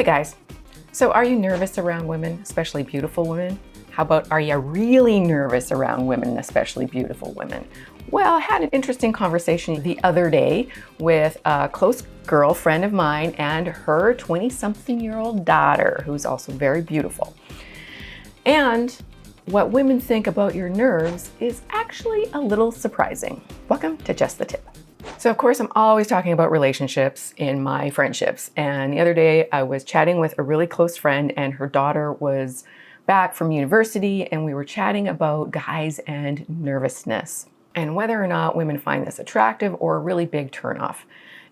Okay guys, so are you nervous around women, especially beautiful women? How about are you really nervous around women, especially beautiful women? Well, I had an interesting conversation the other day with a close girlfriend of mine and her 20-something-year-old daughter, who's also very beautiful. And what women think about your nerves is actually a little surprising. Welcome to Just the Tip. So of course, I'm always talking about relationships in my friendships. And the other day I was chatting with a really close friend and her daughter was back from university and we were chatting about guys and nervousness and whether or not women find this attractive or a really big turnoff.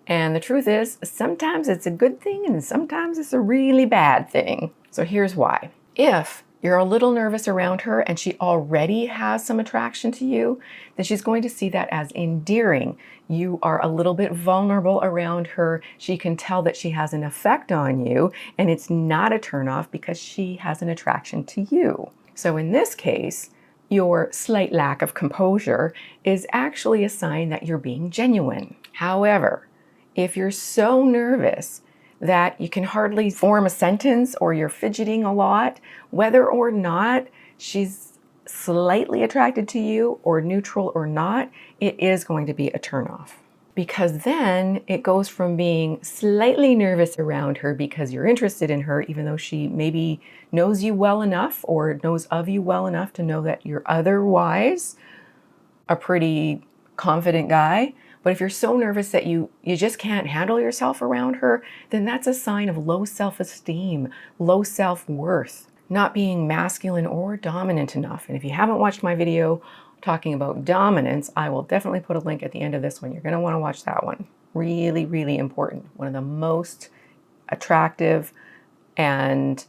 And the truth is, sometimes it's a good thing and sometimes it's a really bad thing. So here's why. If you're a little nervous around her and she already has some attraction to you, then she's going to see that as endearing. You are a little bit vulnerable around her. She can tell that she has an effect on you and it's not a turnoff because she has an attraction to you. So in this case, your slight lack of composure is actually a sign that you're being genuine. However, if you're so nervous that you can hardly form a sentence or you're fidgeting a lot, whether or not she's slightly attracted to you or neutral or not, it is going to be a turnoff. Because then it goes from being slightly nervous around her because you're interested in her, even though she maybe knows you well enough or knows of you well enough to know that you're otherwise a pretty confident guy. But if you're so nervous that you just can't handle yourself around her, then that's a sign of low self-esteem, low self-worth, not being masculine or dominant enough. And if you haven't watched my video talking about dominance, I will definitely put a link at the end of this one. You're going to want to watch that one. Really, really important. One of the most attractive and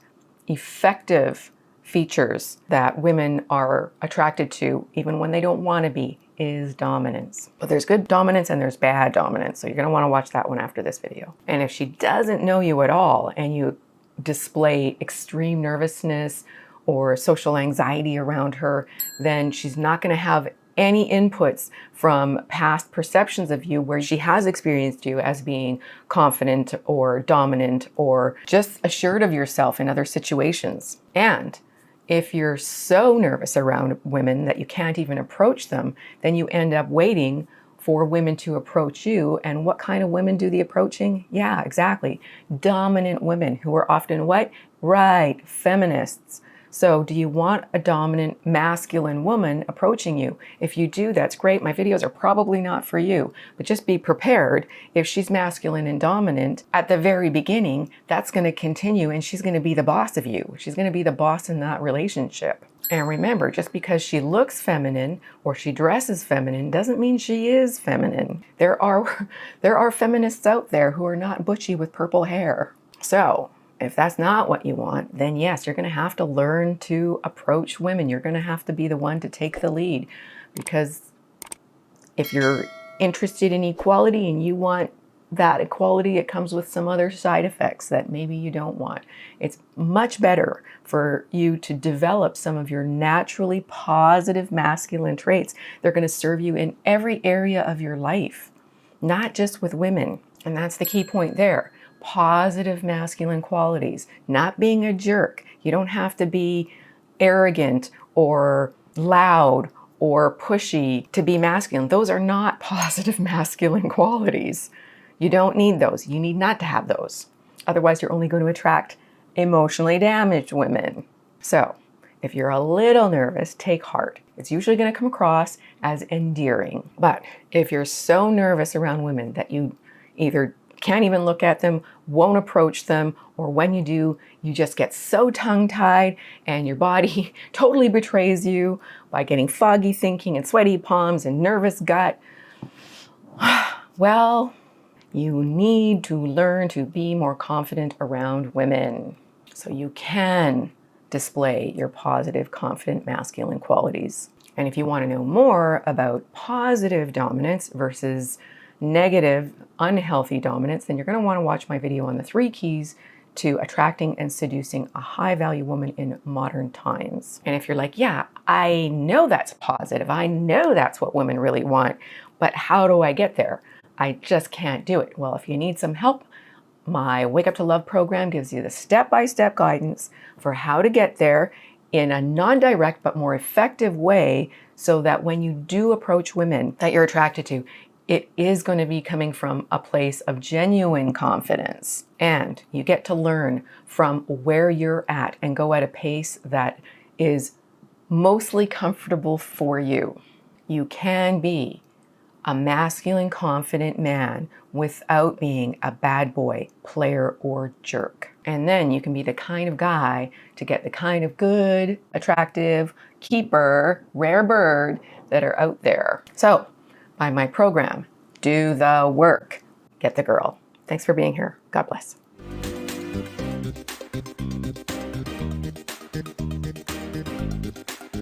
effective features that women are attracted to, even when they don't want to be, is dominance. But there's good dominance and there's bad dominance. So you're going to want to watch that one after this video. And if she doesn't know you at all and you display extreme nervousness or social anxiety around her, then she's not going to have any inputs from past perceptions of you where she has experienced you as being confident or dominant or just assured of yourself in other situations. And if you're so nervous around women that you can't even approach them, then you end up waiting for women to approach you. And what kind of women do the approaching? Yeah, exactly. Dominant women who are often what? Right, feminists. So do you want a dominant masculine woman approaching you? If you do, that's great. My videos are probably not for you, but just be prepared. If she's masculine and dominant at the very beginning, that's going to continue and she's going to be the boss of you. She's going to be the boss in that relationship. And remember, just because she looks feminine or she dresses feminine doesn't mean she is feminine. There are feminists out there who are not butchy with purple hair. So if that's not what you want, then yes, you're going to have to learn to approach women. You're going to have to be the one to take the lead, because if you're interested in equality and you want that equality, it comes with some other side effects that maybe you don't want. It's much better for you to develop some of your naturally positive masculine traits. They're going to serve you in every area of your life, not just with women. And that's the key point there. Positive masculine qualities, not being a jerk. You don't have to be arrogant or loud or pushy to be masculine. Those are not positive masculine qualities. You don't need those. You need not to have those. Otherwise, you're only going to attract emotionally damaged women. So if you're a little nervous, take heart. It's usually going to come across as endearing. But if you're so nervous around women that you either can't even look at them, won't approach them, or when you do, you just get so tongue-tied and your body totally betrays you by getting foggy thinking and sweaty palms and nervous gut, well, you need to learn to be more confident around women so you can display your positive, confident, masculine qualities. And if you want to know more about positive dominance versus negative, unhealthy dominance, then you're going to want to watch my video on the 3 keys to attracting and seducing a high-value woman in modern times. And if you're like, yeah, I know that's positive, I know that's what women really want, but how do I get there? I just can't do it. Well, if you need some help, My Wake Up to Love program gives you the step-by-step guidance for how to get there in a non-direct but more effective way, so that when you do approach women that you're attracted to, it is going to be coming from a place of genuine confidence. And you get to learn from where you're at and go at a pace that is mostly comfortable for you. You can be a masculine, confident man without being a bad boy, player, or jerk. And then you can be the kind of guy to get the kind of good, attractive, keeper, rare bird that are out there. So, by my program, do the work. Get the girl. Thanks for being here. God bless.